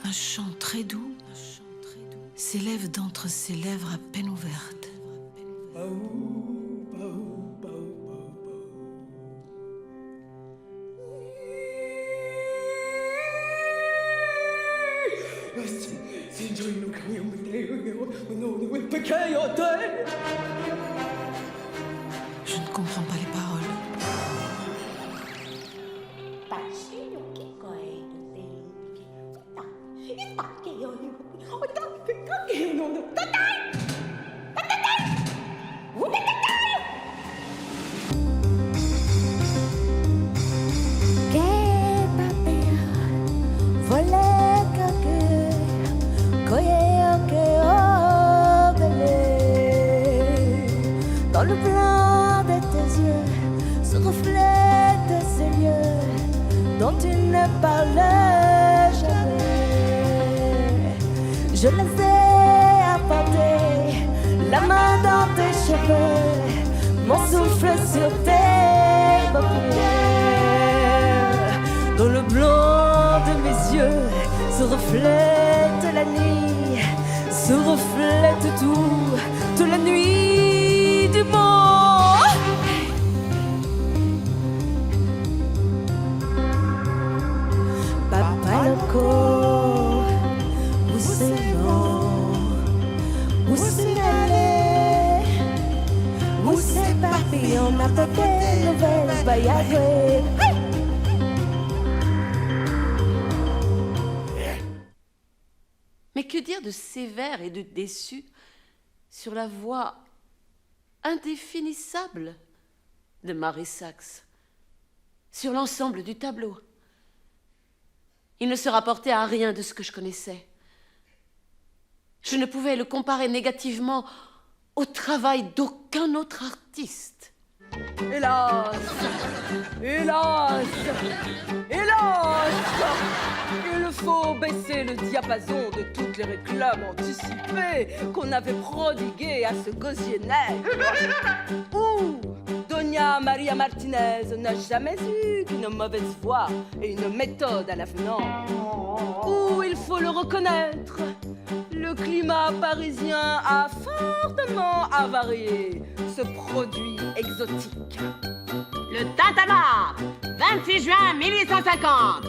Un chant très doux s'élève d'entre ses lèvres à peine ouvertes. Je ne comprends pas les paroles. Dans le blanc de tes yeux se reflètent ces lieux dont tu ne parles jamais. Je les ai apportés, la main dans tes cheveux, mon souffle sur tes paupières. Dans le blanc de mes yeux se reflète la nuit, se reflète toute la nuit du monde. Papa loco, où c'est non, où c'est allé, où c'est papi, on a pas de nouvelles voyager. Mais que dire de sévère et de déçu sur la voix indéfinissable de Marie Saxe, sur l'ensemble du tableau. Il ne se rapportait à rien de ce que je connaissais. Je ne pouvais le comparer négativement au travail d'aucun autre artiste. Hélas, hélas, hélas, il faut baisser le diapason de toutes les réclames anticipées qu'on avait prodiguées à ce gosier nègre. Où Doña Maria Martinez n'a jamais eu qu'une mauvaise voix et une méthode à l'avenant. Où, il faut le reconnaître, le climat parisien a fortement avarié ce produit exotique. Le Tintamarre, 26 juin 1850.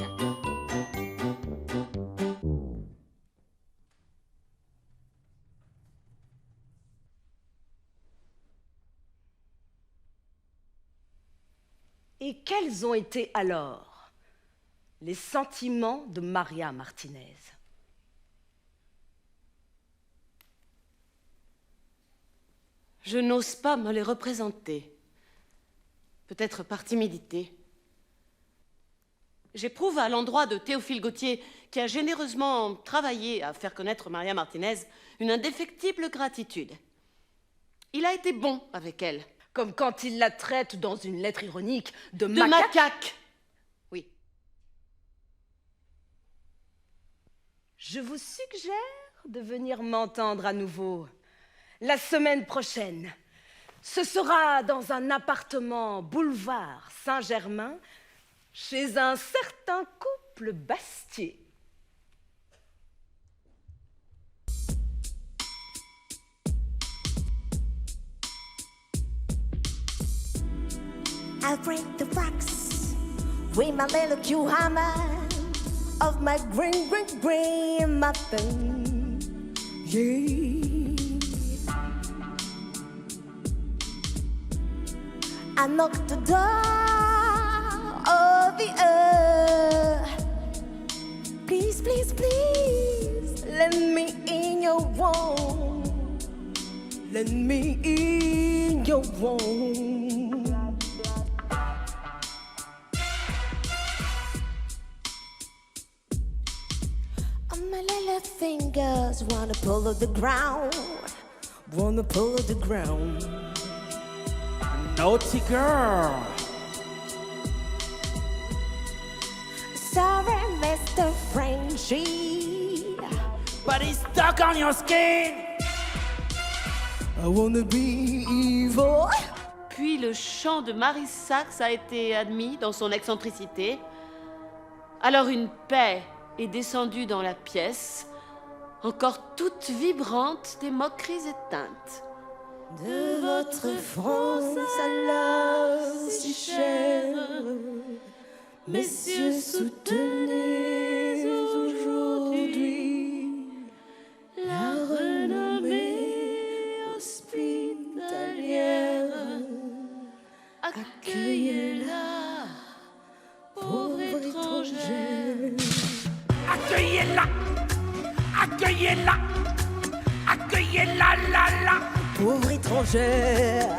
Et quels ont été alors les sentiments de Maria Martinez? Je n'ose pas me les représenter. Peut-être par timidité. J'éprouve à l'endroit de Théophile Gautier, qui a généreusement travaillé à faire connaître Maria Martinez, une indéfectible gratitude. Il a été bon avec elle. Comme quand il la traite dans une lettre ironique de macaque. Oui. Je vous suggère de venir m'entendre à nouveau la semaine prochaine. Ce sera dans un appartement boulevard Saint-Germain, chez un certain couple Bastier. I'll break the rocks with my little Q hammer of my green muffin. Yeah. I knocked the door of the earth. Please, please, please, let me in your room. Let me in you want. My little fingers wanna pull of the ground, wanna pull of the ground. Naughty girl. Sorry, Mr. Frenchie, But it's stuck on your skin. I wanna be evil. Puis le chant de Marie Saxe a été admis dans son excentricité. Alors une paix est descendue dans la pièce, encore toute vibrante des moqueries éteintes. de votre France alors si chère, messieurs, soutenez aujourd'hui la renommée hospitalière. Accueillez-la, pauvre étrangère. Accueillez-la. Accueillez-la. Accueillez-la, la, la. Pauvre étrangère.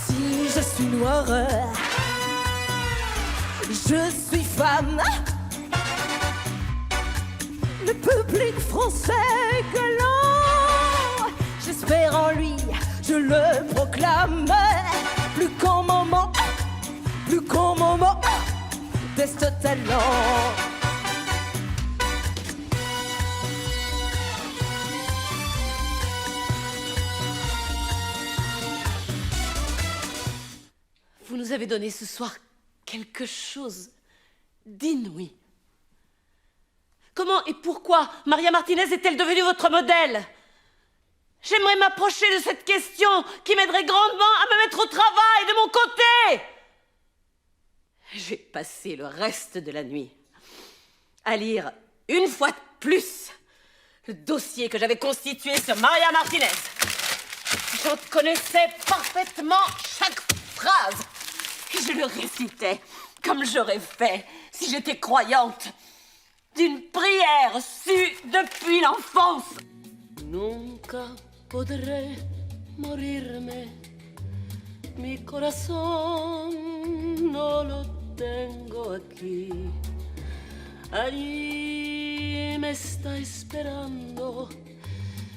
Si je suis noire, je suis femme. Le public français galant, j'espère en lui, je le proclame. Plus qu'un moment test talent. Vous nous avez donné ce soir quelque chose d'inouï. Comment et pourquoi Maria Martinez est-elle devenue votre modèle? J'aimerais m'approcher de cette question qui m'aiderait grandement à me mettre au travail de mon côté. J'ai passé le reste de la nuit à lire une fois de plus le dossier que j'avais constitué sur Maria Martinez. J'en connaissais parfaitement chaque phrase. Et je le récitais comme j'aurais fait si j'étais croyante, d'une prière sue depuis l'enfance. Nunca podré morirme, mi corazón no lo tengo aquí. Allí me está esperando,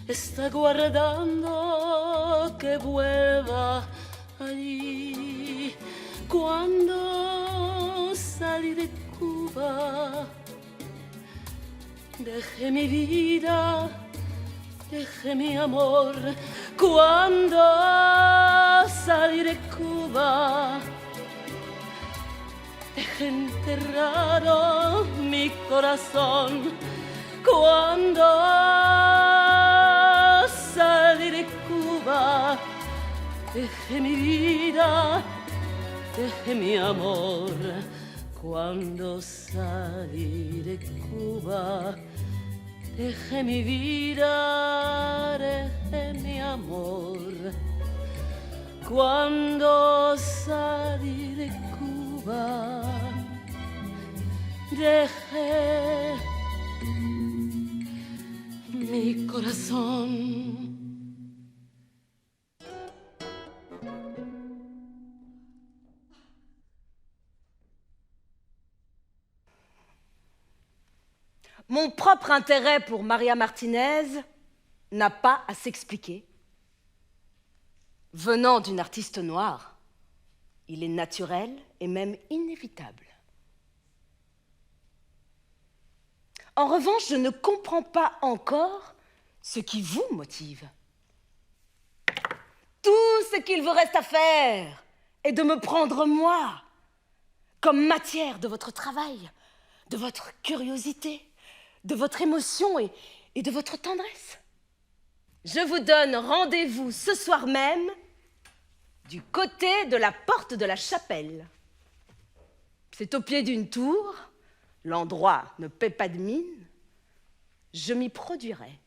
está guardando que vuelva allí. Cuando salí de Cuba, dejé mi vida, dejé mi amor. Cuando salí de Cuba, dejé enterrado mi corazón. Cuando salí de Cuba, dejé mi vida, dejé mi amor. Cuando salí de Cuba, dejé mi vida, dejé mi amor. Cuando salí de Cuba, dejé mi corazón. Mon propre intérêt pour Maria Martinez n'a pas à s'expliquer. Venant d'une artiste noire, il est naturel et même inévitable. En revanche, je ne comprends pas encore ce qui vous motive. Tout ce qu'il vous reste à faire est de me prendre moi comme matière de votre travail, de votre curiosité, de votre émotion et de votre tendresse. Je vous donne rendez-vous ce soir même du côté de la porte de la chapelle. C'est au pied d'une tour, l'endroit ne paie pas de mine, je m'y produirai.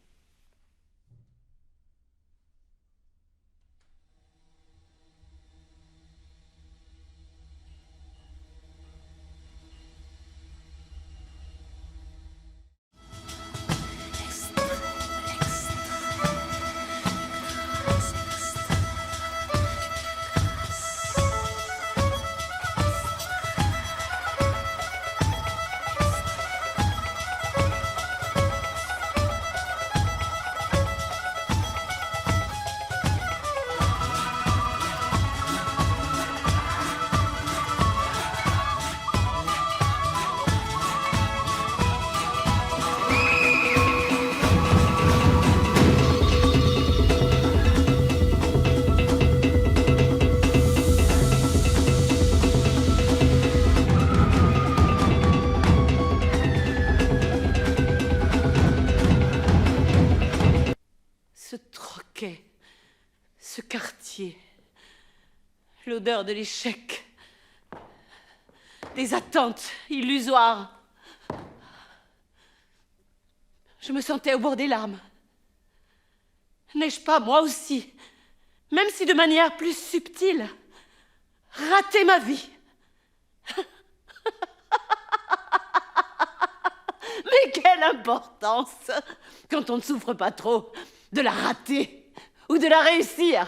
quai, ce quartier, l'odeur de l'échec, des attentes illusoires. Je me sentais au bord des larmes. N'ai-je pas, moi aussi, même si de manière plus subtile, raté ma vie? Mais quelle importance, quand on ne souffre pas trop, de la rater ou de la réussir.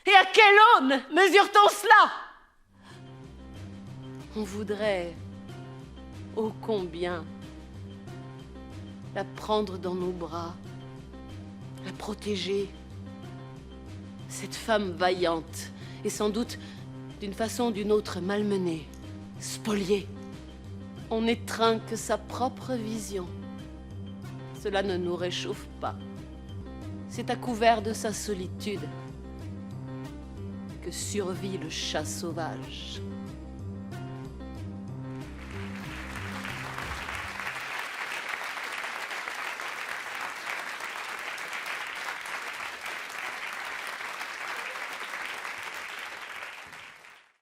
Et à quelle aune mesure-t-on cela? On voudrait, ô combien, la prendre dans nos bras, la protéger. Cette femme vaillante et sans doute d'une façon ou d'une autre malmenée, spoliée. On n'étreint que sa propre vision. Cela ne nous réchauffe pas. C'est à couvert de sa solitude que survit le chat sauvage.